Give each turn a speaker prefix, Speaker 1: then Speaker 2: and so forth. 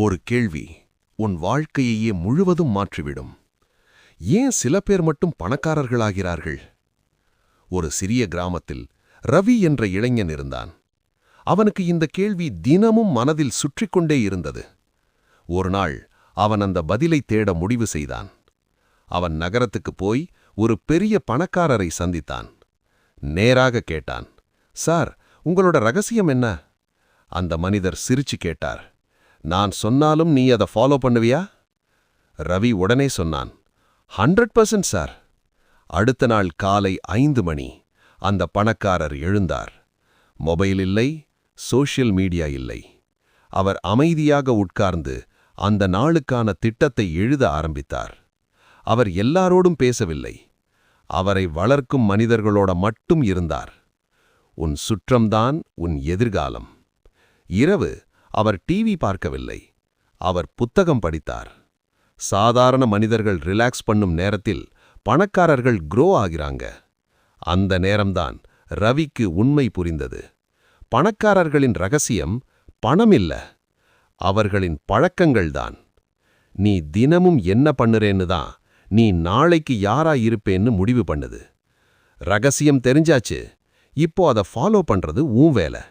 Speaker 1: ஒரு கேள்வி உன் வாழ்க்கையையே முழுவதும் மாற்றிவிடும். ஏன் சில பேர் மட்டும் பணக்காரர்களாகிறார்கள்? ஒரு சிறிய கிராமத்தில் ரவி என்ற இளைஞன் இருந்தான். அவனுக்கு இந்த கேள்வி தினமும் மனதில் சுற்றிக்கொண்டே இருந்தது. ஒரு நாள் அவன் அந்த பதிலை தேட முடிவு செய்தான். அவன் நகரத்துக்கு போய் ஒரு பெரிய பணக்காரரை சந்தித்தான். நேராக கேட்டான், சார், உங்களோட ரகசியம் என்ன? அந்த மனிதர் சிரிச்சு கேட்டார், நான் சொன்னாலும் நீ அதை ஃபாலோ பண்ணுவியா? ரவி உடனே சொன்னான், 100% சார். அடுத்த நாள் காலை 5 மணி அந்த பணக்காரர் எழுந்தார். மொபைல் இல்லை, சோஷியல் மீடியா இல்லை. அவர் அமைதியாக உட்கார்ந்து அந்த நாளுக்கான திட்டத்தை எழுத ஆரம்பித்தார். அவர் எல்லாரோடும் பேசவில்லை. அவரை வளர்க்கும் மனிதர்களோட மட்டும் இருந்தார். உன் சுற்றம்தான் உன் எதிர்காலம். இரவு அவர் டிவி பார்க்கவில்லை. அவர் புத்தகம் படித்தார். சாதாரண மனிதர்கள் ரிலாக்ஸ் பண்ணும் நேரத்தில் பணக்காரர்கள் க்ரோ ஆகிறாங்க. அந்த நேரம்தான் ரவிக்கு உண்மை புரிந்தது. பணக்காரர்களின் ரகசியம் பணம் இல்ல, அவர்களின் பழக்கங்கள்தான். நீ தினமும் என்ன பண்ணுறேன்னு தான் நீ நாளைக்கு யாரா இருப்பேன்னு முடிவு பண்ணுது. ரகசியம் தெரிஞ்சாச்சு, இப்போ அதை ஃபாலோ பண்றது உன் வேலை.